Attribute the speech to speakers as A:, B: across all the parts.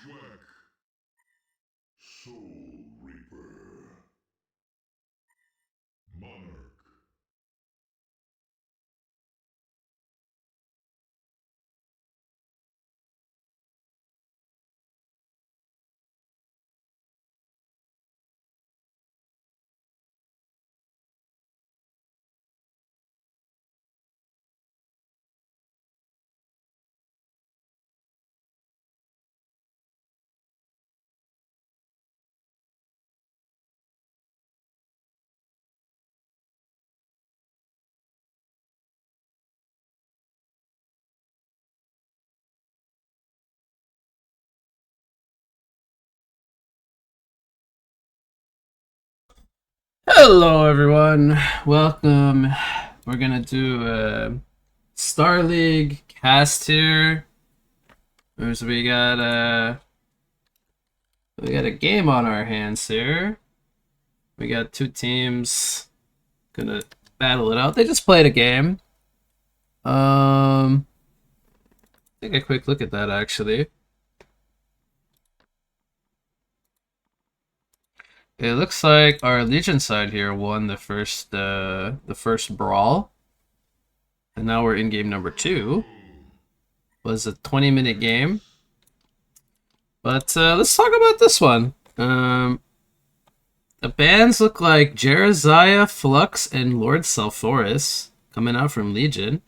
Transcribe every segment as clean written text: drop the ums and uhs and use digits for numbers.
A: Bushwhack. Soul Reaper. Monarch.
B: Hello, everyone. Welcome. We're gonna do a Star League cast here. So we got a game on our hands here. We got two teams gonna battle it out. They just played a game. Take a quick look at that actually. It looks like our Legion side here won the first brawl, and now we're in game number 2. It was a 20-minute game. But let's talk about this one. The bands look like Jeraziah, Flux, and Lord Sulfuris coming out from Legion.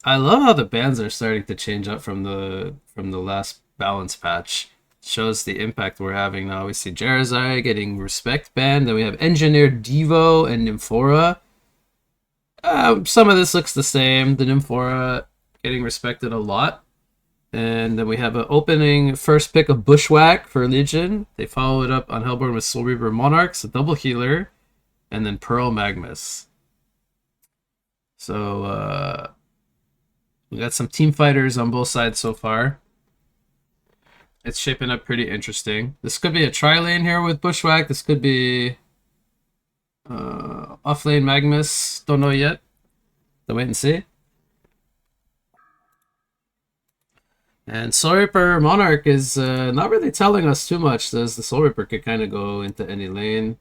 B: I love how the bands are starting to change up from the last balance patch. Shows the impact we're having now. We see Jeraziah getting Respect banned. Then we have Engineer Devo and Nymphora. Some of this looks the same. The Nymphora getting respected a lot. And then we have an opening first pick of Bushwhack for Legion. They follow it up on Hellborn with Soul Reaper Monarchs, a double healer, and then Pearl Magmus. So we got some team fighters on both sides so far. It's shaping up pretty interesting. This could be a tri-lane here with Bushwhack. This could be off-lane Magmus. Don't know yet. So wait and see. And Soul Reaper Monarch is not really telling us too much. The Soul Reaper could kind of go into any lane.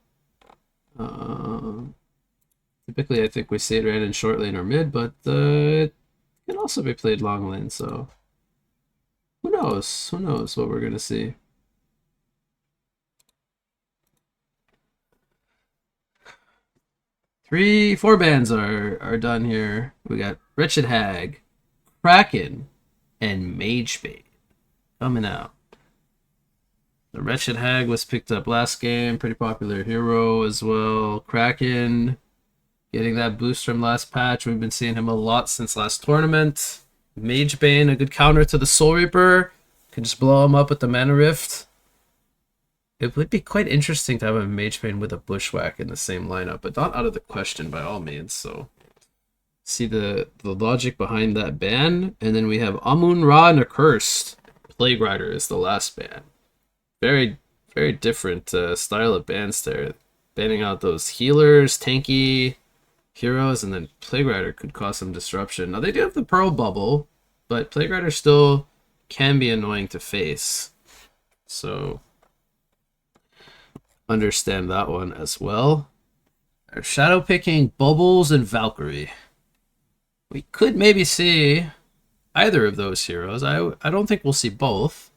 B: Typically, I think we see it right in short lane or mid, but it can also be played long lane, so who knows? Who knows what we're going to see? Four bands are done here. We got Wretched Hag, Kraken, and Magebane coming out. The Wretched Hag was picked up last game. Pretty popular hero as well. Kraken getting that boost from last patch. We've been seeing him a lot since last tournament. Magebane, a good counter to the Soul Reaper. Can just blow him up with the Mana Rift. It would be quite interesting to have a Magebane with a Bushwhack in the same lineup, but not out of the question by all means. So see the logic behind that ban. And then we have Amun Ra and Accursed. Plague Rider is the last ban. Very, very different style of bans there. Banning out those healers, tanky heroes, and then Plague Rider could cause some disruption. Now they do have the Pearl Bubble, but Plague Rider still can be annoying to face. So understand that one as well. They're shadow picking Bubbles and Valkyrie. We could maybe see either of those heroes. I don't think we'll see both,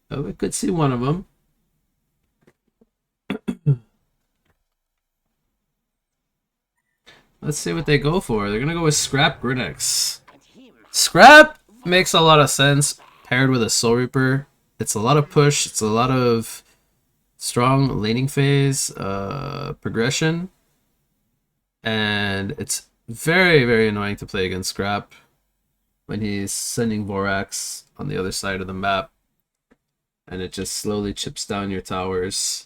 B: but we could see one of them. Let's see what they go for. They're going to go with Scrap Grinix. Scrap makes a lot of sense paired with a Soul Reaper. It's a lot of push. It's a lot of strong laning phase progression. And it's very, very annoying to play against Scrap when he's sending Vorax on the other side of the map. And it just slowly chips down your towers.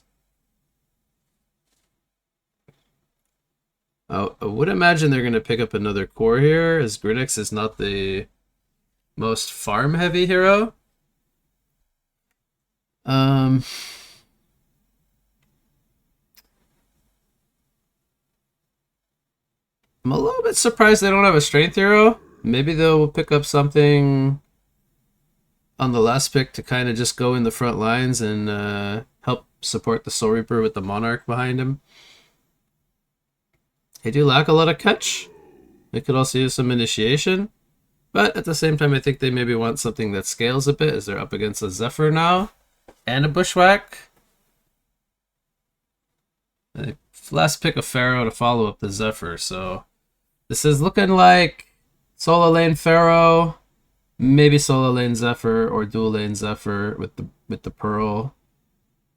B: I would imagine they're going to pick up another core here, as Grinix is not the most farm-heavy hero. I'm a little bit surprised they don't have a strength hero. Maybe they'll pick up something on the last pick to kind of just go in the front lines and help support the Soul Reaper with the Monarch behind him. They do lack a lot of catch. They could also use some initiation. But at the same time, I think they maybe want something that scales a bit as they're up against a Zephyr now. And a Bushwhack. Last pick of Pharaoh to follow up the Zephyr. So this is looking like solo lane Pharaoh. Maybe solo lane Zephyr or dual lane Zephyr with the Pearl.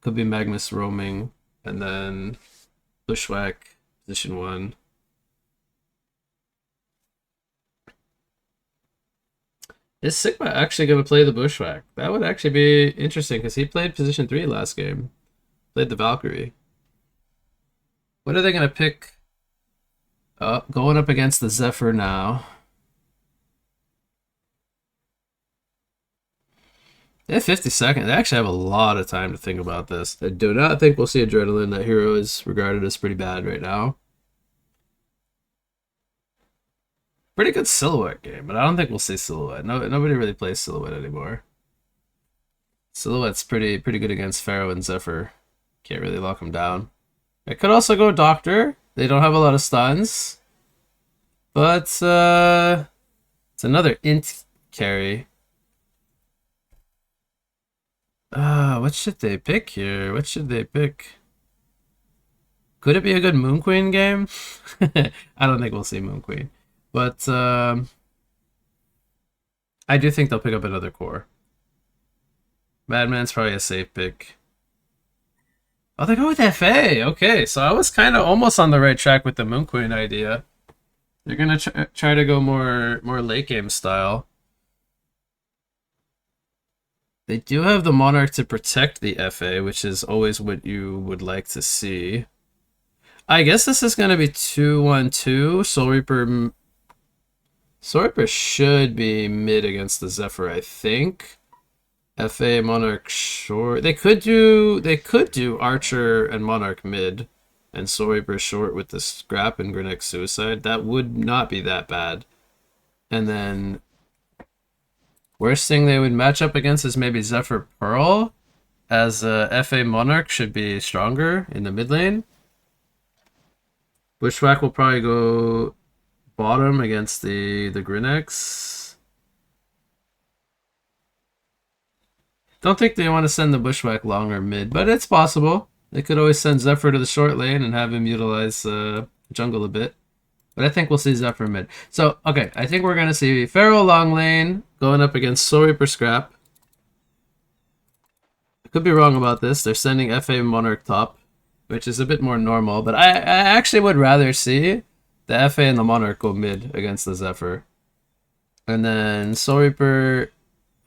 B: Could be Magnus roaming. And then Bushwhack, position 1. Is Sigma actually going to play the Bushwhack? That would actually be interesting because he played position 3 last game. Played the Valkyrie. What are they going to pick? Going up against the Zephyr now. They have 50 seconds. They actually have a lot of time to think about this. I do not think we'll see Adrenaline. That hero is regarded as pretty bad right now. Pretty good Silhouette game, but I don't think we'll see Silhouette. Nobody really plays Silhouette anymore. Silhouette's pretty good against Pharaoh and Zephyr. Can't really lock him down. I could also go Doctor. They don't have a lot of stuns. But it's another int carry. What should they pick here? What should they pick? Could it be a good Moon Queen game? I don't think we'll see Moon Queen. But I do think they'll pick up another core. Madman's probably a safe pick. Oh, they go with FA. Okay, so I was kind of almost on the right track with the Moon Queen idea. They're gonna try to go more late game style. They do have the Monarch to protect the FA, which is always what you would like to see. I guess this is gonna be 2-1-2. Soul Reaper should be mid against the Zephyr, I think. FA Monarch short. They could do Archer and Monarch mid, and Soul Reaper short with the Scrap and Grenek Suicide. That would not be that bad. And then worst thing they would match up against is maybe Zephyr Pearl, as FA Monarch should be stronger in the mid lane. Bushwhack will probably go bottom against the Grenex. Don't think they want to send the Bushwhack long or mid, but it's possible. They could always send Zephyr to the short lane and have him utilize jungle a bit. But I think we'll see Zephyr mid. So, okay, I think we're going to see Pharaoh long lane going up against Soul Reaper Scrap. I could be wrong about this. They're sending FA Monarch top, which is a bit more normal. But I actually would rather see the FA and the Monarch go mid against the Zephyr. And then Soul Reaper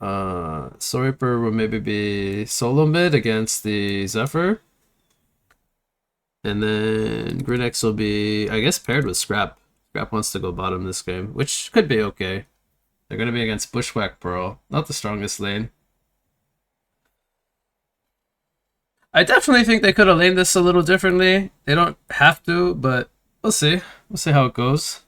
B: will maybe be solo mid against the Zephyr. And then Grenex will be, I guess, paired with Scrap. Scrap wants to go bottom this game, which could be okay. They're going to be against Bushwhack Pearl. Not the strongest lane. I definitely think they could have laned this a little differently. They don't have to, but we'll see. We'll see how it goes.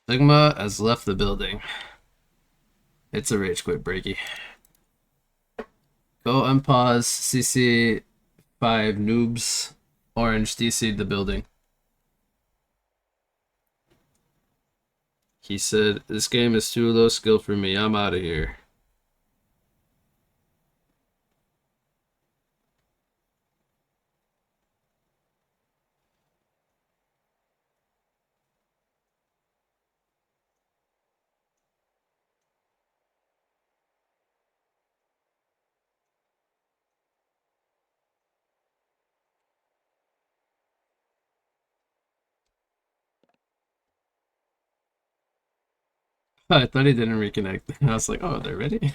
B: Sigma has left the building. It's a rage quit, Breaky. Go unpause, CC 5 noobs. Orange DC'd the building. He said, this game is too low skill for me. I'm out of here. I thought he didn't reconnect. I was like, oh, they're ready?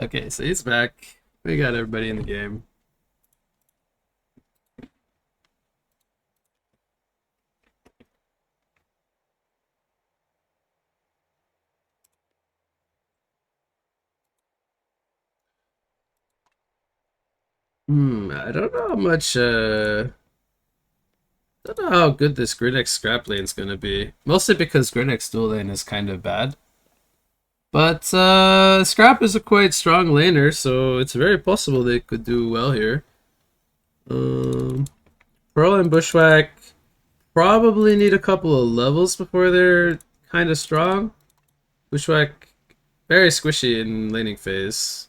B: Okay, so he's back. We got everybody in the game. I don't know how much, I don't know how good this Gridix scrap lane is gonna be. Mostly because Gridix dual lane is kind of bad. But Scrap is a quite strong laner, so it's very possible they could do well here. Pearl and Bushwhack probably need a couple of levels before they're kind of strong. Bushwhack, very squishy in laning phase.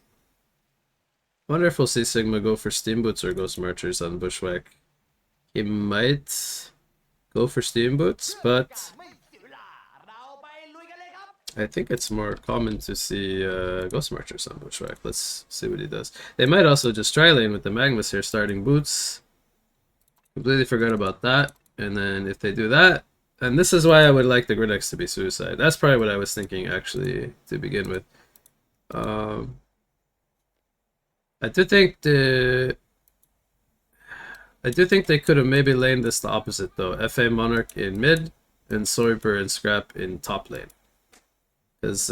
B: Wonder if we'll see Sigma go for Steam Boots or Ghost Marchers on Bushwhack. He might go for Steam Boots, but I think it's more common to see Ghost Marchers on Bushwhack. Let's see what he does. They might also just try lane with the Magmas here starting Boots. Completely forgot about that. And then if they do that, and this is why I would like the Gridix to be Suicide. That's probably what I was thinking actually to begin with. I do think they could have maybe laned this the opposite though. FA Monarch in mid and Soyper and Scrap in top lane. Because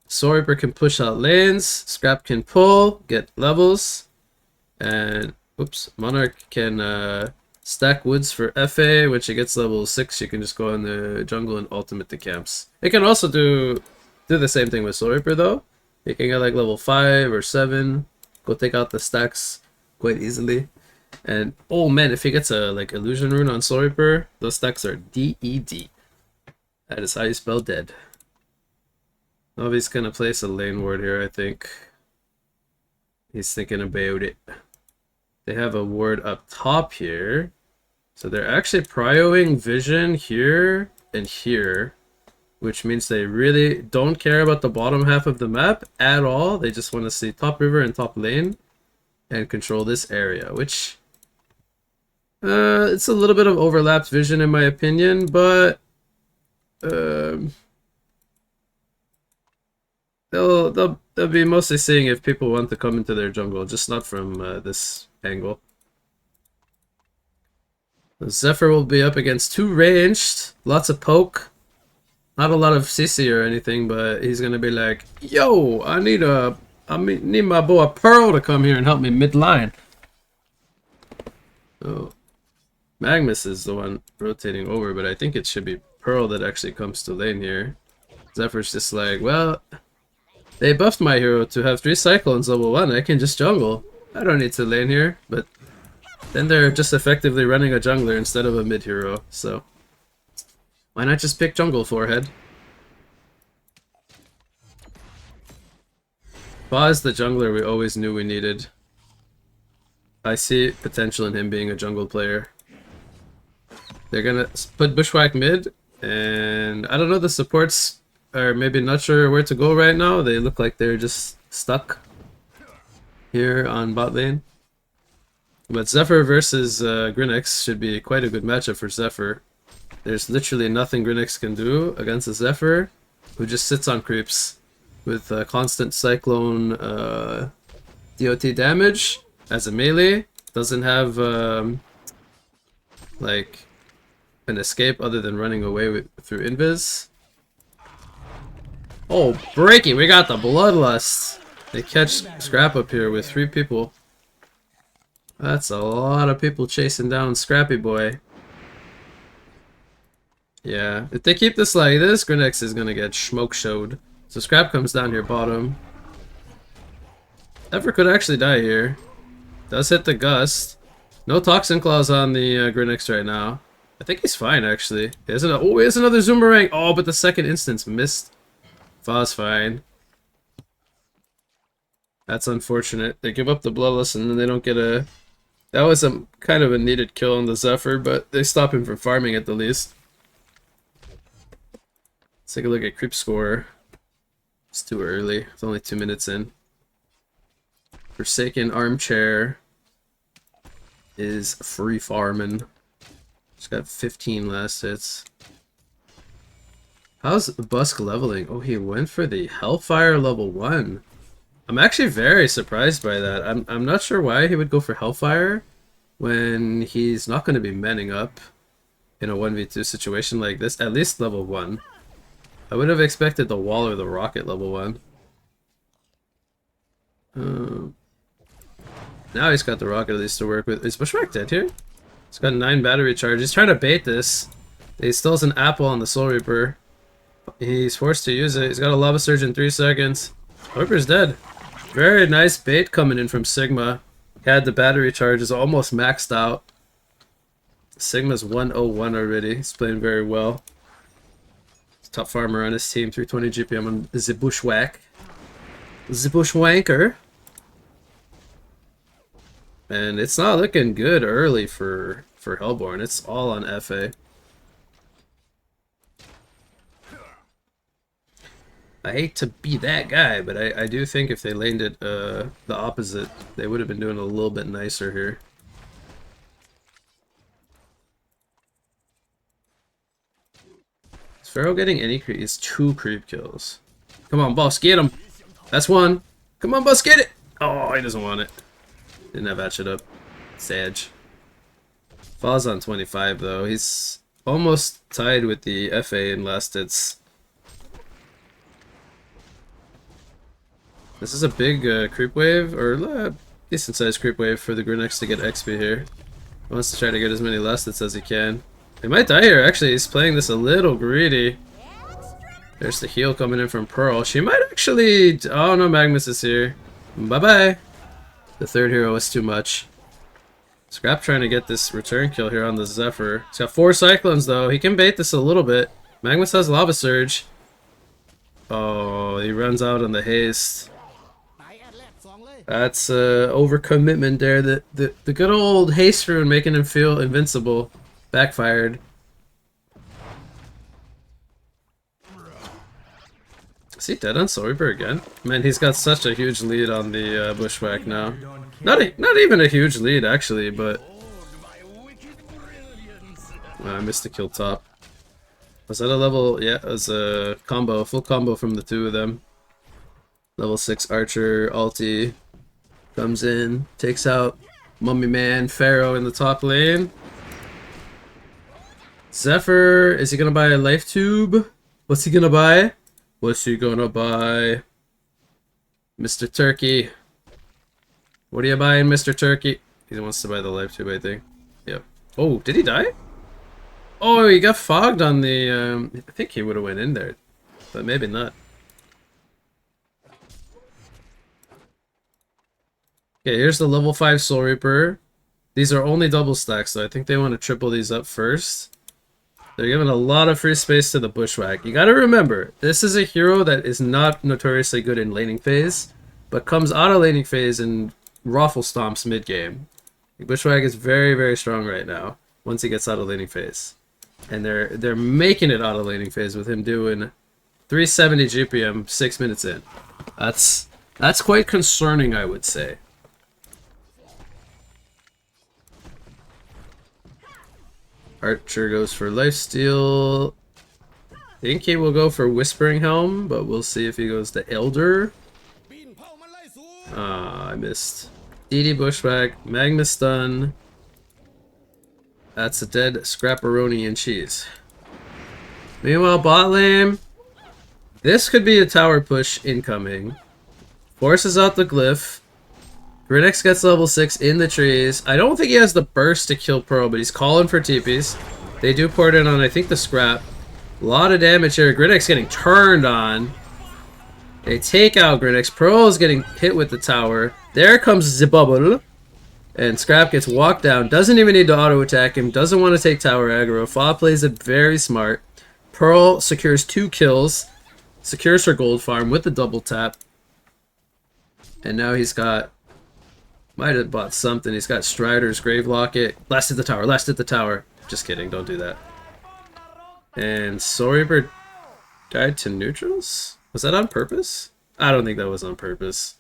B: Soyper can push out lanes, Scrap can pull, get levels, and oops, Monarch can stack woods for FA. When she gets level 6, you can just go in the jungle and ultimate the camps. It can also do the same thing with Soyper though. You can get like level 5 or 7, go take out the stacks quite easily. And oh man, if he gets a like illusion rune on Soyper, those stacks are DED. That is how you spell dead. Novi's gonna place a lane ward here, I think. He's thinking about it. They have a ward up top here. So they're actually prioing vision here and here, which means they really don't care about the bottom half of the map at all. They just want to see top river and top lane and control this area, which it's a little bit of overlapped vision in my opinion, but they'll be mostly seeing if people want to come into their jungle, just not from this angle. Zephyr will be up against 2 ranged, lots of poke, not a lot of CC or anything, but he's gonna be like, yo, I need my boy Pearl to come here and help me mid line. Oh, Magmus is the one rotating over, but I think it should be Pearl that actually comes to lane here. Zephyr's just like, well, they buffed my hero to have 3 Cyclones level 1, I can just jungle. I don't need to lane here, but then they're just effectively running a jungler instead of a mid hero, so why not just pick jungle, forehead? Ba is the jungler we always knew we needed. I see potential in him being a jungle player. They're gonna put Bushwhack mid, and I don't know, the supports are maybe not sure where to go right now. They look like they're just stuck here on bot lane. But Zephyr versus Grinix should be quite a good matchup for Zephyr. There's literally nothing Grinix can do against a Zephyr who just sits on creeps with constant Cyclone DOT damage as a melee. Doesn't have like an escape other than running away through invis. Oh, breaking! We got the Bloodlust. They catch Scrap up here with 3 people. That's a lot of people chasing down Scrappy Boy. Yeah, if they keep this like this, Grinix is gonna get smoke showed. So Scrap comes down here bottom. Ever could actually die here. Does hit the Gust. No Toxin Claws on the Grinix right now. I think he's fine actually. He has another Zoomerang. Oh, but the second instance missed. Fa's fine. That's unfortunate. They give up the Bloodlust and then they don't get a... That was a kind of a needed kill on the Zephyr, but they stop him from farming at the least. Let's take a look at creep score. It's too early. It's only 2 minutes in. Forsaken Armchair is free farming. She's got 15 last hits. How's Busk leveling? Oh, he went for the Hellfire level 1. I'm actually very surprised by that. I'm not sure why he would go for Hellfire when he's not going to be manning up in a 1v2 situation like this, at least level 1. I would have expected the Wall or the Rocket level 1. Now he's got the rocket at least to work with. Is Bushwhack dead here? He's got 9 battery charge. He's trying to bait this. He still has an apple on the Soul Reaper. He's forced to use it. He's got a Lava Surge in 3 seconds. Reaper's dead. Very nice bait coming in from Sigma. He had the battery charge is almost maxed out. Sigma's 101 already. He's playing very well. Top farmer on his team, 320 GPM on the Bushwhack. The Bushwanker. And it's not looking good early for Hellborn. It's all on FA. I hate to be that guy, but I do think if they laned it the opposite, they would have been doing a little bit nicer here. Is Pharaoh getting any creep? It's 2 creep kills. Come on, boss, get him! That's 1. Come on, boss, get it! Oh, he doesn't want it. Didn't have that shit up. Sag. Falls on 25 though. He's almost tied with the FA in last hits. This is a big creep wave, or decent sized creep wave for the Grinex to get XP here. He wants to try to get as many last hits as he can. He might die here actually. He's playing this a little greedy. There's the heal coming in from Pearl. She might actually... Oh no, Magnus is here. Bye bye. The third hero is too much. Scrap trying to get this return kill here on the Zephyr. He's got 4 Cyclones though. He can bait this a little bit. Magnus has Lava Surge. Oh, he runs out on the haste. That's overcommitment there. The good old haste rune making him feel invincible. Backfired. Is he dead on Soul Reaper again? Man, he's got such a huge lead on the Bushwhack now. Not even a huge lead actually, but I missed the kill top. Was that a level? Yeah, it was a combo, full combo from the 2 of them. Level 6 Archer ulti comes in, takes out Mummy Man, Pharaoh in the top lane. Zephyr, is he gonna buy a life tube? What's he gonna buy? What's he gonna buy? Mr. Turkey. What are you buying, Mr. Turkey? He wants to buy the life tube, I think. Yep. Oh, did he die? Oh, he got fogged on the... I think he would have went in there, but maybe not. Okay, here's the level 5 Soul Reaper. These are only double stacks, so I think they want to triple these up first. They're giving a lot of free space to the Bushwhack. You gotta remember, this is a hero that is not notoriously good in laning phase, but comes out of laning phase and raffle stomps mid-game. Bushwhack is very, very strong right now, once he gets out of laning phase. And they're making it out of laning phase with him doing 370 GPM 6 minutes in. That's quite concerning, I would say. Archer goes for lifesteal. I think he will go for Whispering Helm, but we'll see if he goes to Elder. Ah, I missed. DD Bushwhack, Magma Stun. That's a dead Scrapperoni and cheese. Meanwhile, bot lane. This could be a tower push incoming. Forces out the glyph. Grinex gets level 6 in the trees. I don't think he has the burst to kill Pearl, but he's calling for TPs. They do port in on, I think, the scrap. A lot of damage here. Grinex getting turned on. They take out Grinex. Pearl is getting hit with the tower. There comes the bubble. And Scrap gets walked down. Doesn't even need to auto attack him. Doesn't want to take tower aggro. Fa plays it very smart. Pearl secures 2 kills. Secures her gold farm with the double tap. And now he's got... Might have bought something. He's got Strider's Grave Locket. Last at the tower. Last at the tower. Just kidding. Don't do that. And Soul Reaper died to neutrals? Was that on purpose? I don't think that was on purpose.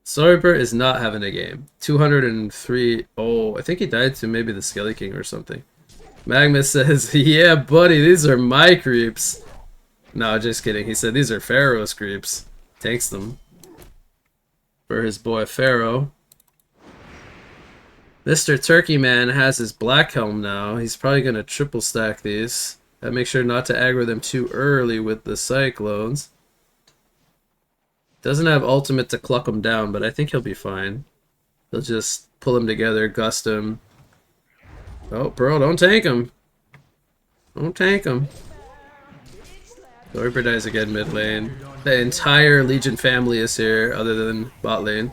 B: Soul Reaper is not having a game. 203. Oh, I think he died to maybe the Skelly King or something. Magnus says, yeah, buddy, these are my creeps. No, just kidding. He said these are Pharaoh's creeps. Takes them. For his boy Pharaoh. Mr. Turkey Man has his Black Helm now. He's probably going to triple stack these. And make sure not to aggro them too early with the Cyclones. Doesn't have ultimate to cluck him down, but I think he'll be fine. They'll just pull them together, gust them. Oh, Pearl, don't tank him. Don't tank him. So Reaper dies again mid lane. The entire Legion family is here, other than bot lane.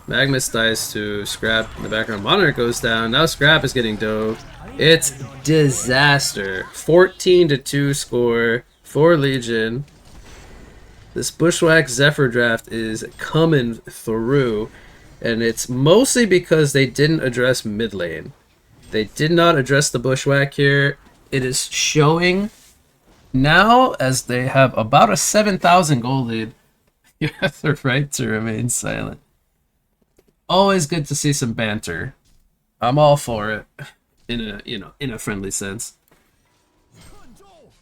B: Magnus dies to Scrap in the background. Monarch goes down. Now Scrap is getting dove. It's disaster. 14-2 score for Legion. This Bushwhack Zephyr draft is coming through. And it's mostly because they didn't address mid lane. They did not address the Bushwhack here. It is showing now as they have about a 7,000 gold lead. You have the right to remain silent. Always good to see some banter. I'm all for it in a friendly sense.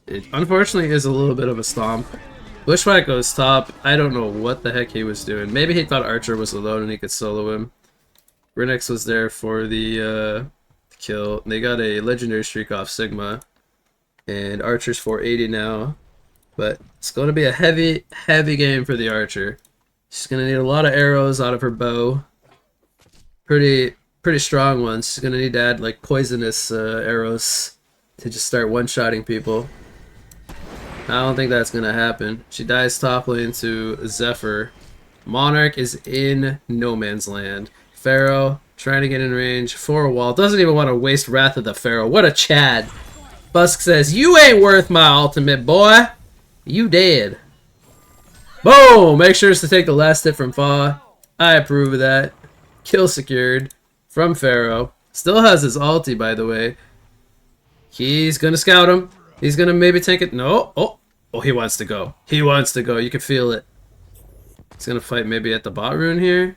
B: It unfortunately is a little bit of a stomp. Bushwhack goes top. I don't know what the heck he was doing. Maybe he thought Archer was alone and he could solo him. Rinnex was there for the kill. They got a legendary streak off Sigma. And Archer's 480 now. But it's going to be a heavy, heavy game for the Archer. She's going to need a lot of arrows out of her bow. Pretty strong ones. She's going to need to add like poisonous arrows to just start one-shotting people. I don't think that's going to happen. She dies top lane to Zephyr. Monarch is in no man's land. Pharaoh trying to get in range for a wall. Doesn't even want to waste Wrath of the Pharaoh. What a Chad. Busk says, "You ain't worth my ultimate, boy. You dead." Boom! Make sure to take the last hit from Fa. I approve of that. Kill secured from Pharaoh. Still has his ulti, by the way. He's going to scout him. He's going to maybe tank it. No. Oh, he wants to go. He wants to go. You can feel it. He's going to fight maybe at the bot rune here.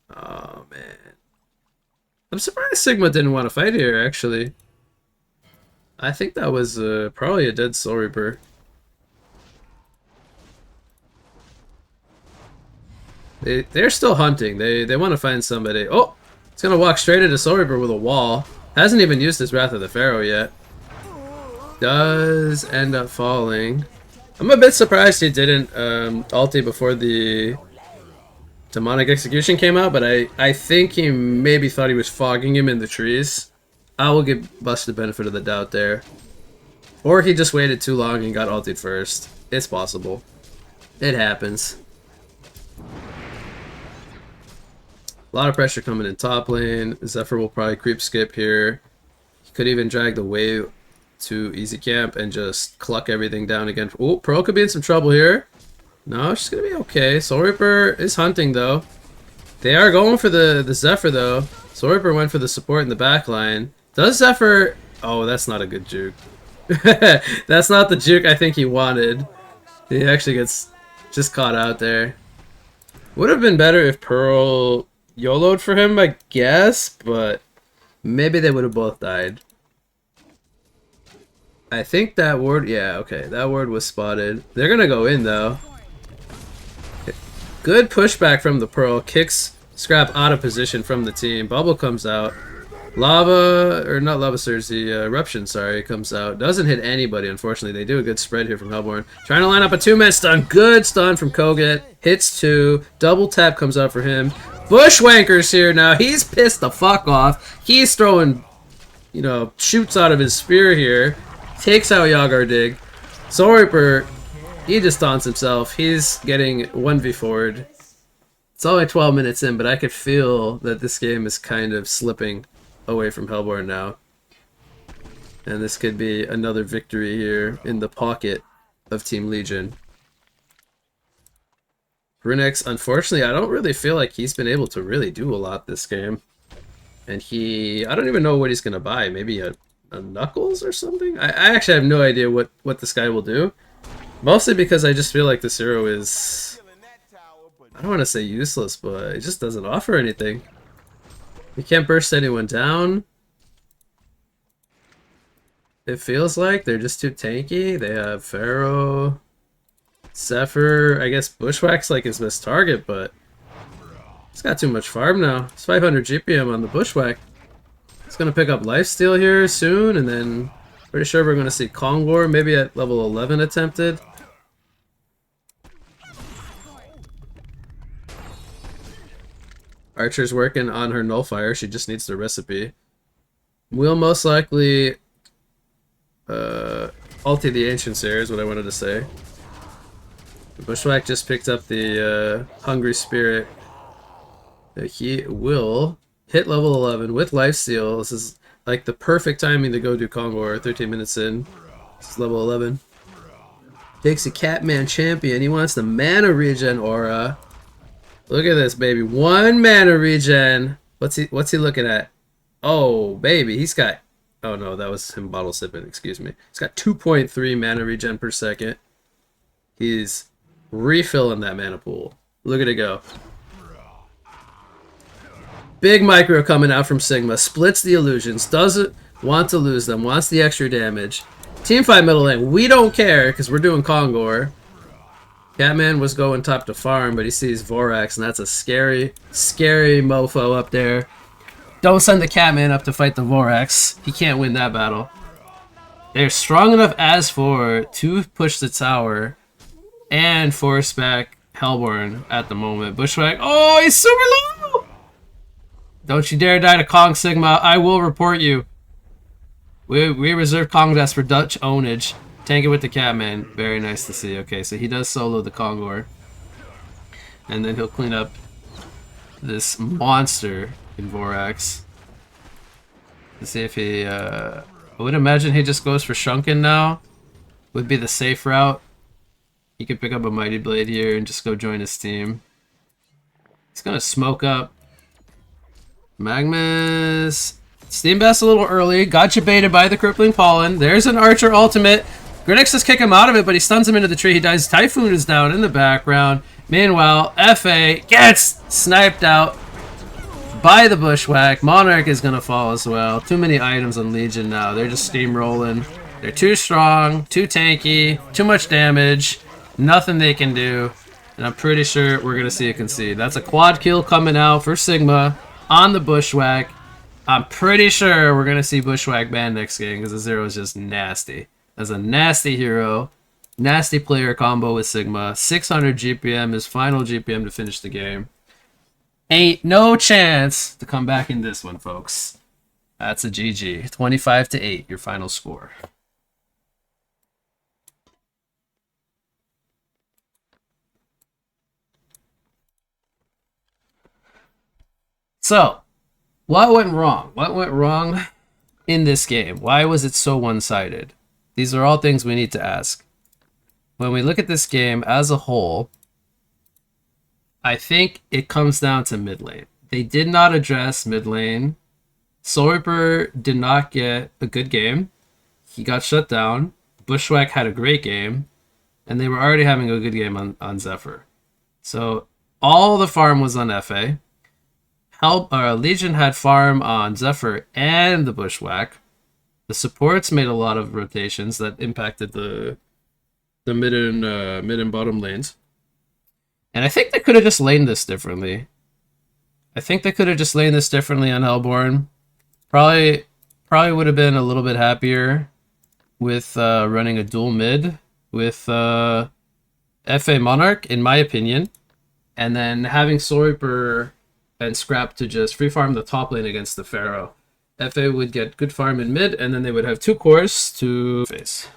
B: Oh, man. I'm surprised Sigma didn't want to fight here, actually. I think that was probably a dead Soul Reaper. They're still hunting. They want to find somebody. Oh! It's going to walk straight into Soul Reaper with a wall. Hasn't even used his Wrath of the Pharaoh yet. Does end up falling. I'm a bit surprised he didn't ulti before the Demonic Execution came out, but I think he maybe thought he was fogging him in the trees. I will give Bust the benefit of the doubt there. Or he just waited too long and got ulted first. It's possible. It happens. A lot of pressure coming in top lane. Zephyr will probably creep skip here. He could even drag the wave to easy camp and just cluck everything down again. Oh, Pearl could be in some trouble here. No, she's gonna be okay. Soul Reaper is hunting though. They are going for the Zephyr though. Soul Reaper went for the support in the back line. Does Zephyr... Oh, that's not a good juke. That's not the juke I think he wanted. He actually gets just caught out there. Would have been better if Pearl YOLO'd for him, I guess, but maybe they would have both died. I think that ward... Yeah, okay, that ward was spotted. They're gonna go in, though. Good pushback from the Pearl. Kicks Scrap out of position from the team. Bubble comes out. Lava, or not Lava Surge, the Eruption, sorry, comes out. Doesn't hit anybody, unfortunately. They do a good spread here from Hellborn. Trying to line up a two-man stun. Good stun from Koget. Hits two. Double tap comes out for him. Bushwanker's here now. He's pissed the fuck off. He's throwing, shoots out of his spear here. Takes out Yagar Dig. Soul Reaper, he just taunts himself. He's getting 1v4'd. It's only 12 minutes in, but I could feel that this game is kind of slipping away from Hellborn now. And this could be another victory here in the pocket of Team Legion. Rinnex, unfortunately, I don't really feel like he's been able to really do a lot this game. And I don't even know what he's going to buy. Maybe a Knuckles or something? I actually have no idea what this guy will do. Mostly because I just feel like this hero is... I don't want to say useless, but it just doesn't offer anything. You can't burst anyone down. It feels like they're just too tanky. They have Pharaoh, Zephyr. I guess Bushwhack's like his best target, but he's got too much farm now. It's 500 GPM on the Bushwhack. He's gonna pick up Lifesteal here soon, and then pretty sure we're gonna see Kongor maybe at level 11 attempted. Archer's working on her Nullfire. She just needs the recipe. We'll most likely ulti the Ancient Seer is what I wanted to say. Bushwhack just picked up the Hungry Spirit. He will hit level 11 with Lifesteal. This is like the perfect timing to go do Kongor. 13 minutes in. This is level 11. Takes a Catman champion. He wants the mana regen aura. Look at this, baby. 1 mana regen. What's he looking at? Oh, baby. He's got... Oh, no. That was him bottle sipping. Excuse me. He's got 2.3 mana regen per second. He's refilling that mana pool. Look at it go. Big micro coming out from Sigma. Splits the illusions. Doesn't want to lose them. Wants the extra damage. Teamfight middle lane. We don't care because we're doing Kongor. Catman was going top to farm, but he sees Vorax, and that's a scary, scary mofo up there. Don't send the Catman up to fight the Vorax. He can't win that battle. They're strong enough as for to push the tower and force back Hellborn at the moment. Bushwhack. Oh, he's super low! Don't you dare die to Kong Sigma. I will report you. We reserve Kong Deaths for Dutch ownage. Tank it with the Catman. Very nice to see. Okay, so he does solo the Kongor. And then he'll clean up this monster in Vorax. Let's see if he... I would imagine he just goes for Shrunken now. Would be the safe route. He could pick up a Mighty Blade here and just go join his team. He's gonna smoke up. Magmus... Steam Bass a little early. Got you baited by the Crippling Pollen. There's an Archer ultimate. Grenix just kick him out of it, but he stuns him into the tree. He dies. Typhoon is down in the background. Meanwhile, FA gets sniped out by the Bushwhack. Monarch is going to fall as well. Too many items on Legion now. They're just steamrolling. They're too strong, too tanky, too much damage. Nothing they can do. And I'm pretty sure we're going to see a concede. That's a quad kill coming out for Sigma on the Bushwhack. I'm pretty sure we're going to see Bushwhack banned next game because the Zero is just nasty. As a nasty hero, nasty player combo with Sigma. 600 GPM, his final GPM to finish the game. Ain't no chance to come back in this one, folks. That's a GG. 25-8, your final score. So, what went wrong? What went wrong in this game? Why was it so one-sided? These are all things we need to ask. When we look at this game as a whole, I think it comes down to mid lane. They did not address mid lane. Soul Reaper did not get a good game. He got shut down. Bushwhack had a great game. And they were already having a good game on Zephyr. So all the farm was on FA. Legion had farm on Zephyr and the Bushwhack. The supports made a lot of rotations that impacted the mid and bottom lanes. And I think they could have just laned this differently. I think they could have just laned this differently on Hellborn. Probably would have been a little bit happier with running a dual mid with FA Monarch, in my opinion. And then having Soul Reaper and Scrap to just free farm the top lane against the Pharaoh. FA would get good farm in mid, and then they would have 2 cores to face.